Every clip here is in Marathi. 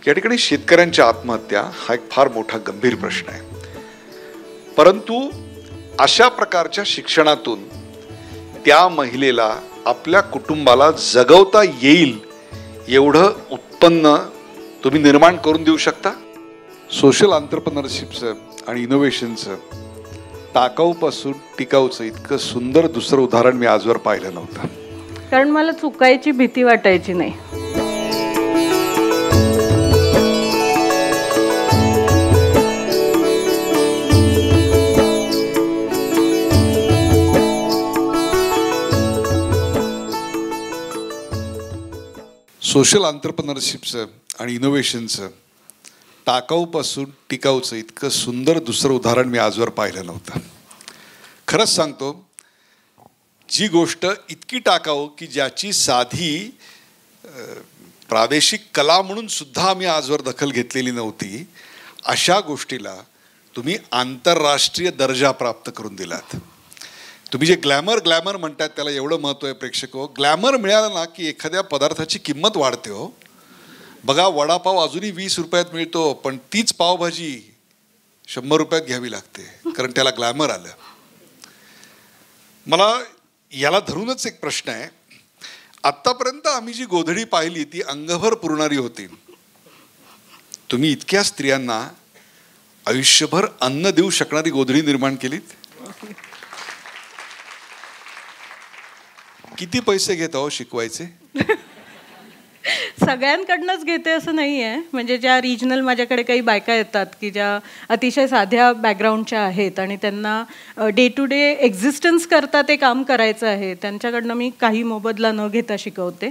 या ठिकाणी शेतकऱ्यांच्या आत्महत्या हा एक फार मोठा गंभीर प्रश्न आहे. परंतु अशा प्रकारच्या शिक्षणातून त्या महिलेला आपल्या कुटुंबाला जगवता येईल एवढं उत्पन्न तुम्ही निर्माण करून देऊ शकता. सोशल एंटरप्रेन्योरशिपचं आणि इनोव्हेशनचं टाकाऊपासून टिकाऊचं इतकं सुंदर दुसरं उदाहरण मी आजवर पाहिलं नव्हतं. कारण मला चुकायची भीती वाटायची नाही. सोशल एंटरप्रेन्योरशिपचं आणि इनोव्हेशनचं टाकाऊपासून टिकाऊचं इतकं सुंदर दुसरं उदाहरण मी आजवर पाहिलं नव्हतं. खरंच सांगतो, जी गोष्ट इतकी टाकाऊ की ज्याची साधी प्रादेशिक कला म्हणून सुद्धा आम्ही आजवर दखल घेतलेली नव्हती, अशा गोष्टीला तुम्ही आंतरराष्ट्रीय दर्जा प्राप्त करून दिलात. तुम्ही जे ग्लॅमर म्हणतात त्याला एवढं महत्त्व आहे प्रेक्षक हो. ग्लॅमर मिळालं ना की एखाद्या पदार्थाची किंमत वाढते हो. बघा, वडापाव अजूनही 20 रुपयात मिळतो, पण तीच पावभाजी 100 रुपयात घ्यावी लागते, कारण त्याला ग्लॅमर आलं. मला याला धरूनच एक प्रश्न आहे. आत्तापर्यंत आम्ही जी गोधडी पाहिली ती अंगभर पुरणारी होती. तुम्ही इतक्या स्त्रियांना आयुष्यभर अन्न देऊ शकणारी गोधडी निर्माण केलीत. किती पैसे घेत आहो शिकवायचे? सगळ्यांकडनंच घेते असं नाही आहे. म्हणजे ज्या रिजनल माझ्याकडे काही बायका येतात की ज्या अतिशय साध्या बॅकग्राऊंडच्या आहेत आणि त्यांना डे टू डे एक्झिस्टन्स करता ते काम करायचं आहे, त्यांच्याकडनं मी काही मोबदला न घेता शिकवते.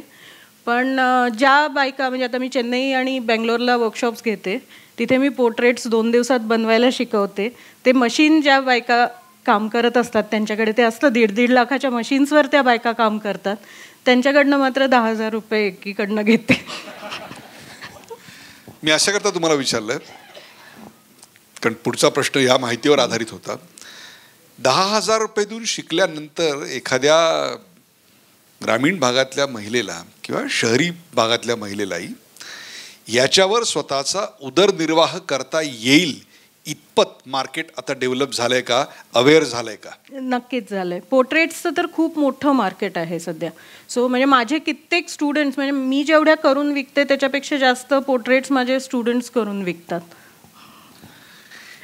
पण ज्या बायका, म्हणजे आता मी चेन्नई आणि बेंगलोरला वर्कशॉप्स घेते, तिथे मी पोर्ट्रेट्स 2 दिवसात बनवायला शिकवते. ते मशीन ज्या बायका काम करत असतात त्यांच्याकडे ते असतं 1.5 लाखाच्या मशीन्सवर त्या बायका काम करतात, त्यांच्याकडनं मात्र 10,000 रुपये एकीकडनं घेते. मी अशा करता तुम्हाला विचारलं, कारण पुढचा प्रश्न या माहितीवर आधारित होता. 10,000 रुपये देऊन शिकल्यानंतर एखाद्या ग्रामीण भागातल्या महिलेला किंवा शहरी भागातल्या महिलेलाही याच्यावर स्वतःचा उदरनिर्वाह करता येईल इतपत मार्केट आता डेव्हलप झालंय का, अवेअर झालंय का? नक्कीच झालंय. पोर्ट्रेट्सचं तर खूप मोठं मार्केट आहे सध्या. सो म्हणजे माझे कित्येक स्टुडंट्स, म्हणजे मी जेवढ्या करून विकते त्याच्यापेक्षा जास्त पोर्ट्रेट्स माझे स्टुडंट्स करून विकतात.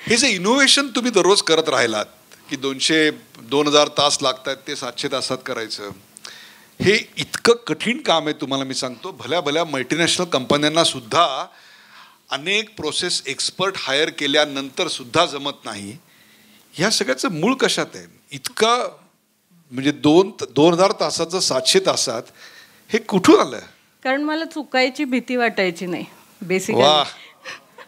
हे जे इनोव्हेशन तुम्ही दररोज करत राहिलात की 2,000 तास लागतात ते 700 तासात करायचं, हे इतकं कठीण काम आहे तुम्हाला मी सांगतो. भल्या भल्या मल्टीनॅशनल कंपन्यांना सुद्धा अनेक प्रोसेस एक्सपर्ट हायर केल्यानंतर सुद्धा जमत नाही. ह्या सगळ्याचं मूळ कशात आहे? इतका म्हणजे 2,000 तासाचं 700 तासात हे कुठून आलं? कारण मला चुकायची भीती वाटायची नाही बेसिकली.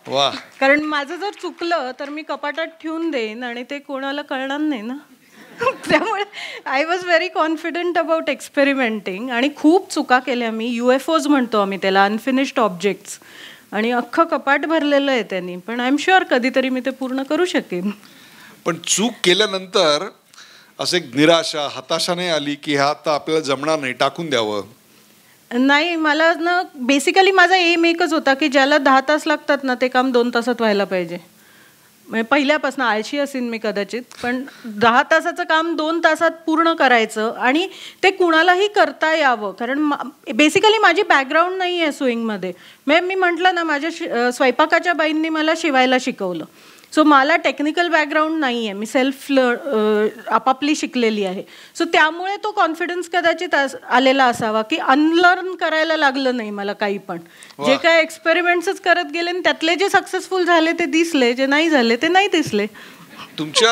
वा. कारण माझं जर चुकलं तर मी कपाटात ठेवून देईन आणि ते कोणाला कळणार नाही ना. त्यामुळे I was very confident about experimenting. आणि खूप चुका केल्या मी. UFOज म्हणतो आम्ही त्याला, अनफिनिश्ड ऑब्जेक्ट्स, आणि अख्खं कपाट भरलेलं आहे त्यांनी. पण आय एम शुअर कधीतरी मी ते पूर्ण करू शकेन. पण चूक केल्यानंतर असं एक निराशा, हताशा नाही आली की हा आता आपल्याला जमणार नाही, टाकून द्यावं? नाही, मला ना बेसिकली माझा एम एकच होता की ज्याला 10 तास लागतात ना ते काम 2 तासात व्हायला पाहिजे. म्हणजे पहिल्यापासून आळशी असेन मी कदाचित, पण 10 तासाचं काम 2 तासात पूर्ण करायचं आणि ते कुणालाही करता यावं. कारण बेसिकली माझी बॅकग्राऊंड नाही आहे स्विंगमध्ये. म्हणजे मी म्हटलं ना, माझ्या स्वयंपाकाच्या बाईंनी मला शिवायला शिकवलं. सो मला टेक्निकल बॅकग्राऊंड नाही आहे. मी सेल्फ आपापली शिकलेली आहे. सो त्यामुळे तो कॉन्फिडन्स कदाचित आलेला असावा की अनलर्न करायला लागलं नाही मला काही पण. जे काय एक्सपेरिमेंट्सच करत गेले आणि त्यातले जे सक्सेसफुल झाले ते दिसले, जे नाही झाले ते नाही दिसले. तुमच्या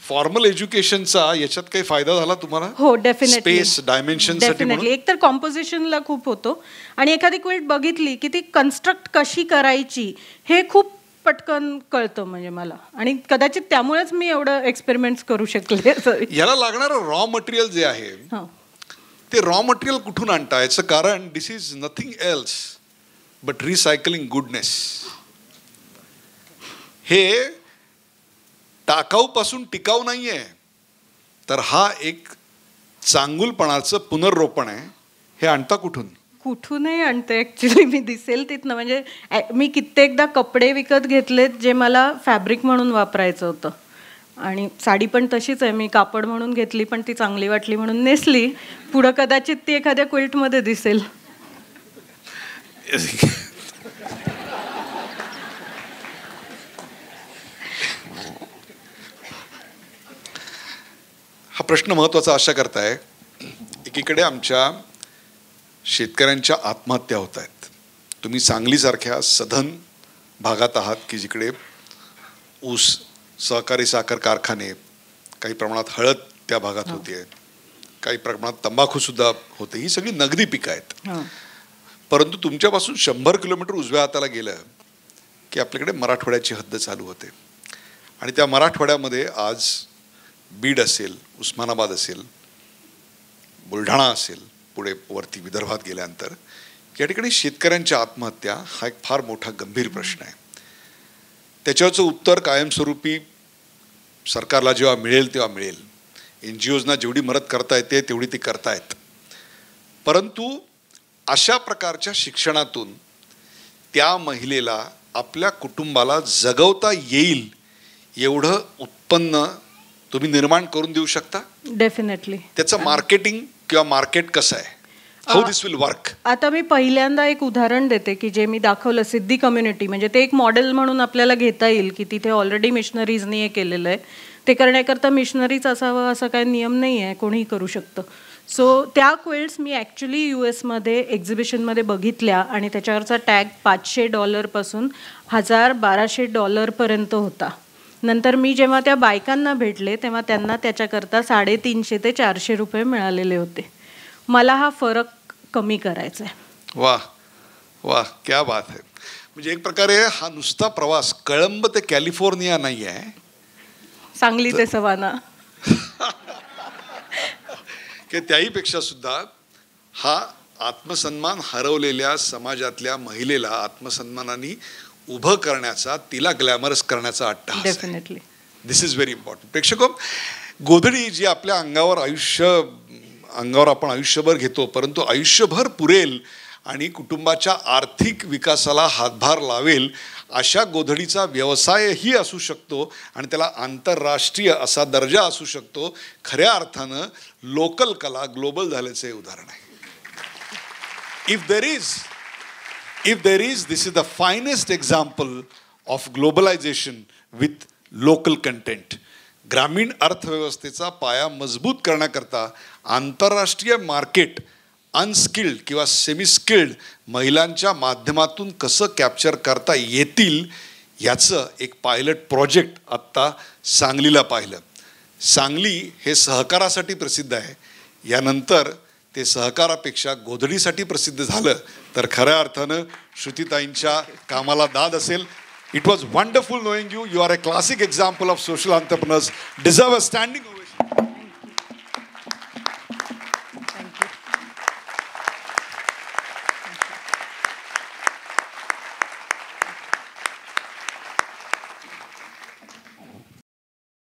फॉर्मल एज्युकेशनचा याच्यात काही फायदा झाला तुम्हाला? हो, डेफिनेटली. Space dimension definitely. एक तर कॉम्पोजिशनला खूप होतो आणि एखादी क्विल्ट बघितली की ती कन्स्ट्रक्ट कशी करायची हे खूप पटकन कळतं म्हणजे मला. आणि कदाचित त्यामुळेच मी एवढं एक्सपेरिमेंट्स करू शकले. याला लागणारं रॉ मटेरियल जे आहे ते रॉ मटेरियल कुठून आणता? याचं कारण this is nothing else but recycling goodness. हे टाकाऊपासून टिकाऊ नाही आहे, तर हा एक चांगुलपणाचं पुनर्रोपण आहे. हे आणता कुठून? कुठूनही आणते ॲक्च्युली मी, दिसेल तिथनं. म्हणजे मी कित्येकदा कपडे विकत घेतलेत जे मला फॅब्रिक म्हणून वापरायचं होतं, आणि साडी पण तशीच आहे, मी कापड म्हणून घेतली पण ती चांगली वाटली म्हणून नेसली. पुढं कदाचित ती एखाद्या क्विल्टमध्ये दिसेल. हा प्रश्न महत्त्वाचा अशा करताय, एकीकडे आमच्या शेतकऱ्यांच्या आत्महत्या होत आहेत. तुम्ही सांगलीसारख्या सधन भागात आहात की जिकडे ऊस, सहकारी साखर कारखाने, काही प्रमाणात हळद त्या भागात होते, काही प्रमाणात तंबाखूसुद्धा होते. ही सगळी नगदी पिकं आहेत. परंतु तुमच्यापासून 100 किलोमीटर उजव्या हाताला गेलं की आपल्याकडे मराठवाड्याची हद्द चालू होते. आणि त्या मराठवाड्यामध्ये आज बीड असेल, उस्मानाबाद असेल, बुलढाणा असेल, पुढे वरती विदर्भात गेल्यानंतर या ठिकाणी शेतकऱ्यांच्या आत्महत्या हा एक फार मोठा गंभीर प्रश्न आहे. त्याच्यावरचं उत्तर कायमस्वरूपी सरकारला जेव्हा मिळेल तेव्हा मिळेल. NGOजना जेवढी मदत करता येते तेवढी ती करतायत. परंतु अशा प्रकारच्या शिक्षणातून त्या महिलेला आपल्या कुटुंबाला जगवता येईल एवढं उत्पन्न तुम्ही निर्माण करून देऊ शकता. डेफिनेटली. त्याचं मार्केटिंग किंवा मार्केट कसं आहे, हाऊ दिस विल वर्क? आता मी पहिल्यांदा एक उदाहरण देते की जे मी दाखवलं, सिद्धी कम्युनिटी. म्हणजे ते एक मॉडेल म्हणून आपल्याला घेता येईल की तिथे ऑलरेडी मिशनरीजनी हे केलेलं आहे. ते करण्याकरता मिशनरीज असावं असं काही नियम नाही आहे, कोणीही करू शकतं. सो त्या क्विल्ट्स मी ॲक्च्युली US एक्झिबिशनमध्ये बघितल्या आणि त्याच्यावरचा टॅग $500 $1,000-1,200 होता. नंतर मी जेव्हा त्या बायकांना भेटले तेव्हा त्यांना त्याच्याकरता $350 ते $400 मिळालेले होते. मला हा फरक कमी करायचा आहे. वा वा, क्या बात आहे. म्हणजे एक प्रकारे हा नुसता प्रवास कळंब ते कॅलिफोर्निया नाही आहे, सांगली ते सवाना, की त्याहीपेक्षा सुद्धा हा आत्मसन्मान हरवलेल्या समाजातल्या महिलेला आत्मसन्मानाने उभं करण्याचा, तिला ग्लॅमरस करण्याचा अट्टहास. Definitely. This is very important. प्रेक्षको, गोधडी जी आपल्या अंगावर आपण आयुष्यभर घेतो, परंतु आयुष्यभर पुरेल आणि कुटुंबाच्या आर्थिक विकासाला हातभार लावेल अशा गोधडीचा व्यवसायही असू शकतो आणि त्याला आंतरराष्ट्रीय असा दर्जा असू शकतो. खऱ्या अर्थानं लोकल कला ग्लोबल झाल्याचं हे उदाहरण आहे. If there is, this is the finest example of globalization with local content. ग्रामीण अर्थव्यवस्थेचा पाया मजबूत करण्याकरता आंतरराष्ट्रीय मार्केट अनस्किल्ड किंवा सेमी स्किल्ड महिलांच्या माध्यमातून कसं कॅप्चर करता येतील याचं एक पायलट प्रोजेक्ट आत्ता सांगलीला पाहिलं. सांगली हे सहकारासाठी प्रसिद्ध आहे. यानंतर ते सहकारापेक्षा गोधडीसाठी प्रसिद्ध झालं तर खऱ्या अर्थानं श्रुतीताईंच्या कामाला दाद असेल. It was wonderful knowing you. You are a classic example of social entrepreneurs. Deserve a standing